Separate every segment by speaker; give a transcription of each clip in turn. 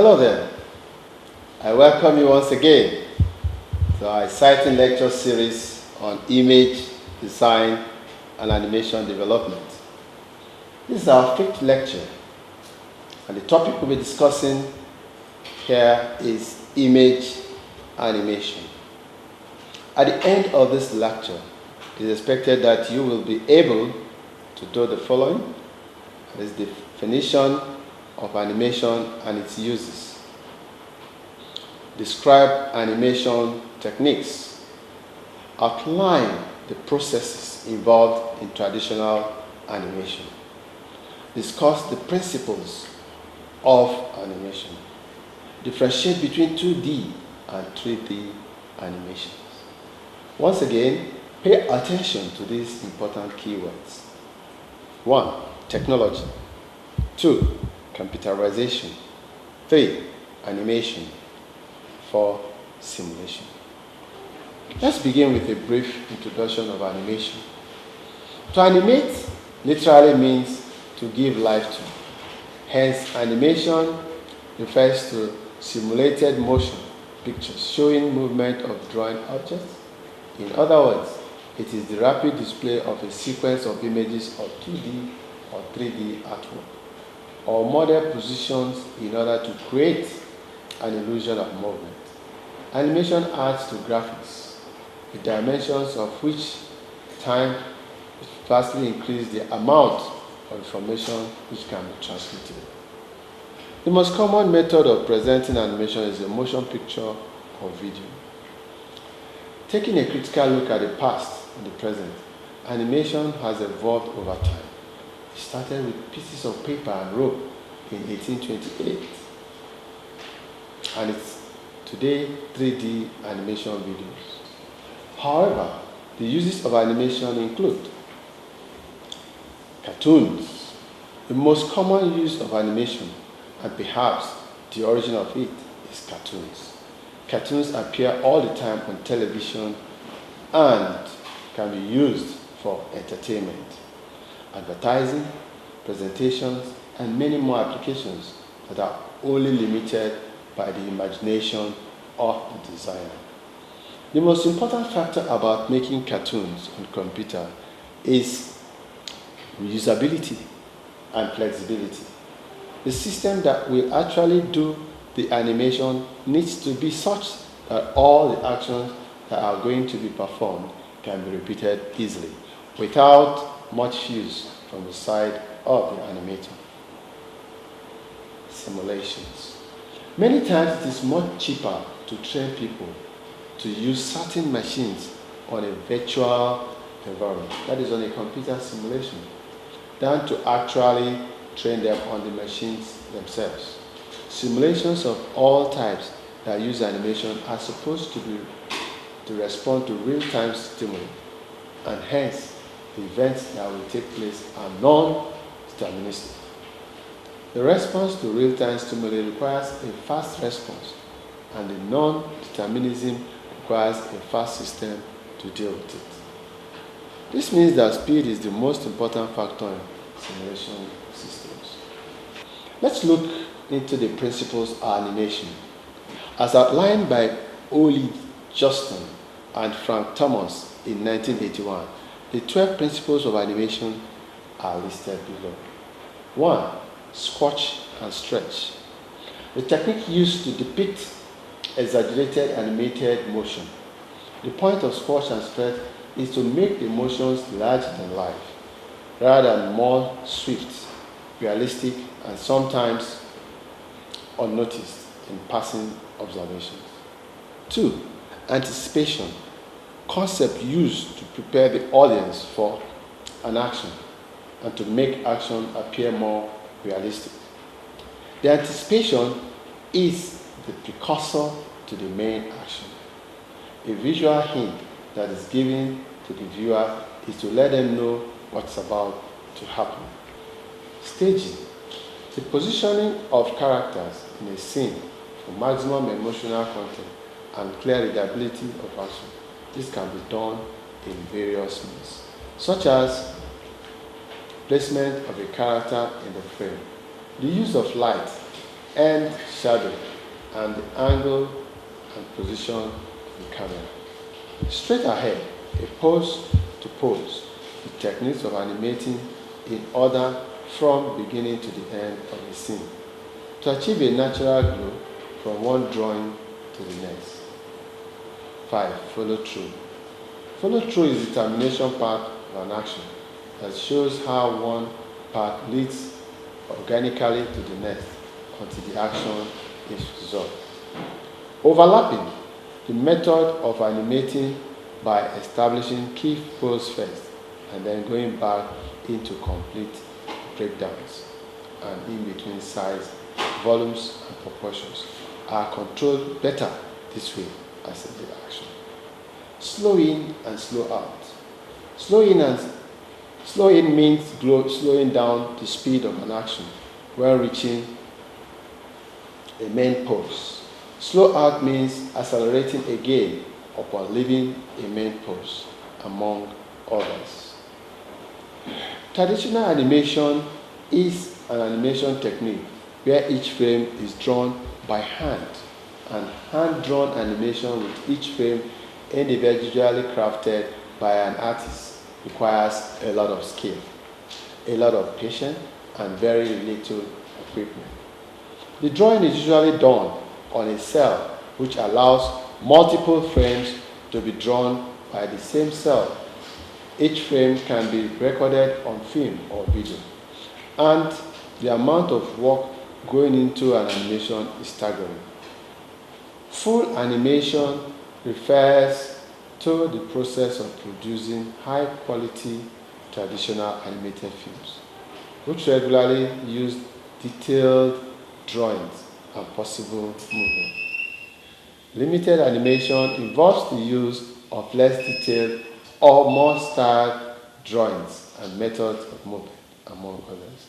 Speaker 1: Hello there. I welcome you once again to our exciting lecture series on image design and animation development. This is our fifth lecture, and the topic we'll be discussing here is image animation. At the end of this lecture, it is expected that you will be able to do the following: that is, the definition of animation and its uses, describe animation techniques, outline the processes involved in traditional animation, discuss the principles of animation, differentiate between 2D and 3D animations. Once again, pay attention to these important keywords. 1. Technology. 2. Computerization. 3. Animation. 4. Simulation. Let's begin with a brief introduction of animation. To animate literally means to give life to. Hence, animation refers to simulated motion pictures showing movement of drawing objects. In other words, it is the rapid display of a sequence of images of 2D or 3D artwork or model positions in order to create an illusion of movement. Animation adds to graphics, the dimensions of which time vastly increase the amount of information which can be transmitted. The most common method of presenting animation is a motion picture or video. Taking a critical look at the past and the present, animation has evolved over time. It started with pieces of paper and rope in 1828, and it's today 3D animation videos. However, the uses of animation include cartoons. The most common use of animation, and perhaps the origin of it, is cartoons. Cartoons appear all the time on television and can be used for entertainment, advertising, presentations, and many more applications that are only limited by the imagination of the designer. The most important factor about making cartoons on computer is reusability and flexibility. The system that will actually do the animation needs to be such that all the actions that are going to be performed can be repeated easily without much use from the side of the animator. Simulations. Many times it is much cheaper to train people to use certain machines on a virtual environment, that is on a computer simulation, than to actually train them on the machines themselves. Simulations of all types that use animation are supposed to respond to real-time stimuli, and hence the events that will take place are non-deterministic. The response to real-time stimuli requires a fast response, and the non-determinism requires a fast system to deal with it. This means that speed is the most important factor in simulation systems. Let's look into the principles of animation. As outlined by Ole Justin and Frank Thomas in 1981, the 12 principles of animation are listed below. 1. Squash and stretch. The technique used to depict exaggerated animated motion. The point of squash and stretch is to make the motions larger than life, rather than more swift, realistic, and sometimes unnoticed in passing observations. 2. Anticipation. Concept used to prepare the audience for an action and to make action appear more realistic. The anticipation is the precursor to the main action. A visual hint that is given to the viewer is to let them know what's about to happen. Staging. The positioning of characters in a scene for maximum emotional content and clear readability of action. This can be done in various means, such as placement of a character in the frame, the use of light, end shadow, and the angle and position of the camera. Straight ahead, a pose to pose, the techniques of animating in order from beginning to the end of the scene to achieve a natural glow from one drawing to the next. 5. Follow through. Follow through is the termination part of an action that shows how one part leads organically to the next until the action is resolved. Overlapping, the method of animating by establishing key pose first and then going back into complete breakdowns and in between size, volumes, and proportions are controlled better this way as a the action. Slow in and slow out. Slow in means slowing down the speed of an action when reaching a main pose. Slow out means accelerating again upon leaving a main pose, among others. Traditional animation is an animation technique where each frame is drawn by hand, and hand-drawn animation with each frame individually crafted by an artist requires a lot of skill, a lot of patience, and very little equipment. The drawing is usually done on a cell, which allows multiple frames to be drawn by the same cell. Each frame can be recorded on film or video, and the amount of work going into an animation is staggering. Full animation refers to the process of producing high-quality traditional animated films, which regularly use detailed drawings and possible movement. Limited animation involves the use of less detailed or more styled drawings and methods of movement, among others.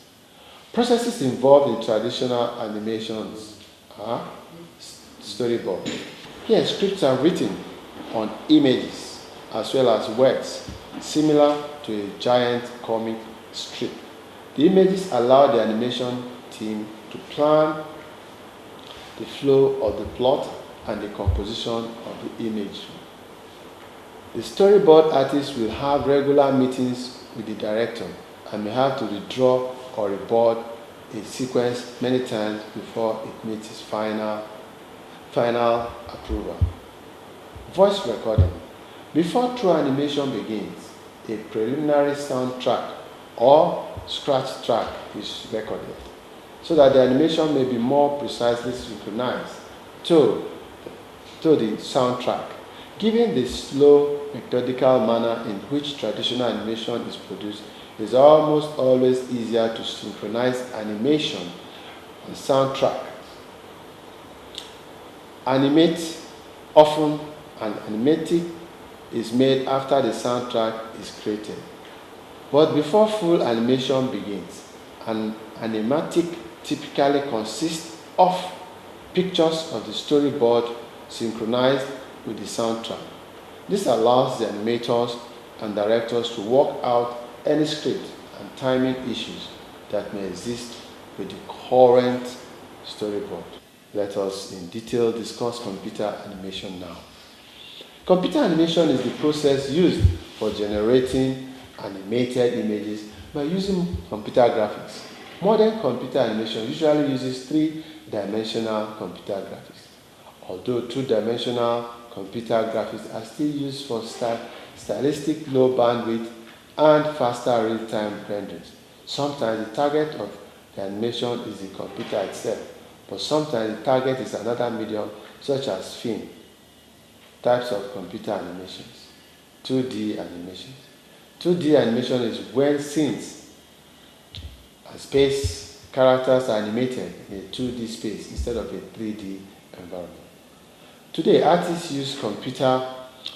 Speaker 1: Processes involved in traditional animations are storyboard. Here, scripts are written on images as well as words, similar to a giant comic strip. The images allow the animation team to plan the flow of the plot and the composition of the image. The storyboard artist will have regular meetings with the director and may have to redraw or reboard a sequence many times before it meets its final approval. Voice recording. Before true animation begins, a preliminary soundtrack or scratch track is recorded so that the animation may be more precisely synchronized to the soundtrack. Given the slow, methodical manner in which traditional animation is produced, it is almost always easier to synchronize animation and soundtrack. Often an animatic is made after the soundtrack is created. But before full animation begins, an animatic typically consists of pictures of the storyboard synchronized with the soundtrack. This allows the animators and directors to work out any script and timing issues that may exist with the current storyboard. Let us in detail discuss computer animation now. Computer animation is the process used for generating animated images by using computer graphics. Modern computer animation usually uses three-dimensional computer graphics, although two-dimensional computer graphics are still used for stylistic low bandwidth and faster real-time renderings. Sometimes the target of the animation is the computer itself, but sometimes the target is another medium such as film. Types of computer animations. 2D animations. 2D animation is when scenes and space characters are animated in a 2D space instead of a 3D environment. Today, artists use computer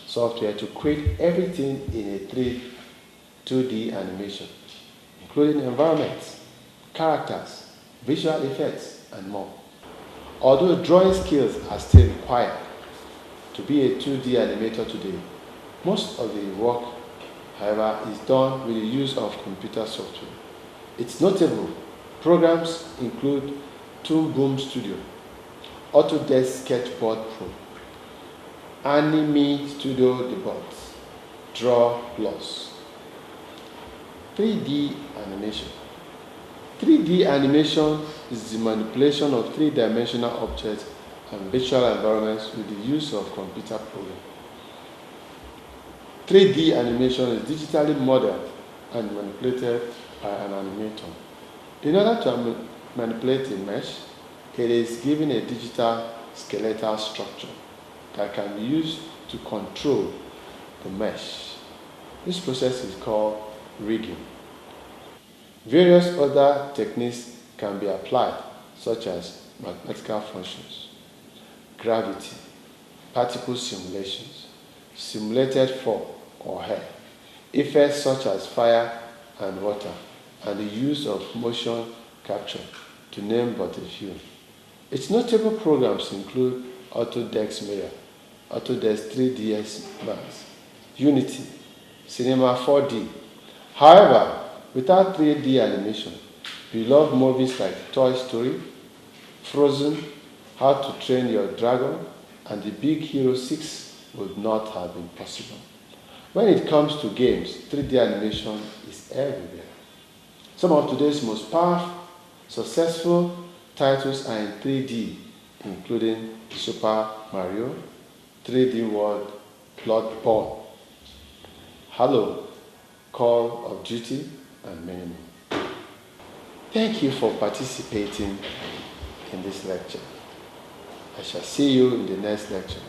Speaker 1: software to create everything in a 2D animation, including environments, characters, visual effects, and more. Although drawing skills are still required to be a 2D animator today, most of the work, however, is done with the use of computer software. Its notable programs include Toon Boom Studio, Autodesk Sketchboard Pro, Anime Studio Debut, Draw Plus. 3D animation. 3D animation is the manipulation of three-dimensional objects and virtual environments with the use of computer programs. 3D animation is digitally modeled and manipulated by an animator. In order to manipulate a mesh, it is given a digital skeletal structure that can be used to control the mesh. This process is called rigging. Various other techniques can be applied, such as mathematical functions, gravity, particle simulations, simulated fall or hair, effects such as fire and water, and the use of motion capture, to name but a few. Its notable programs include Autodesk Maya, Autodesk 3ds Max, Unity, Cinema 4D. However, without 3D animation, beloved movies like Toy Story, Frozen, How to Train Your Dragon, and The Big Hero 6 would not have been possible. When it comes to games, 3D animation is everywhere. Some of today's most powerful, successful titles are in 3D, including Super Mario, 3D World, Bloodborne, Halo, Call of Duty, and many more. Thank you for participating in this lecture. I shall see you in the next lecture.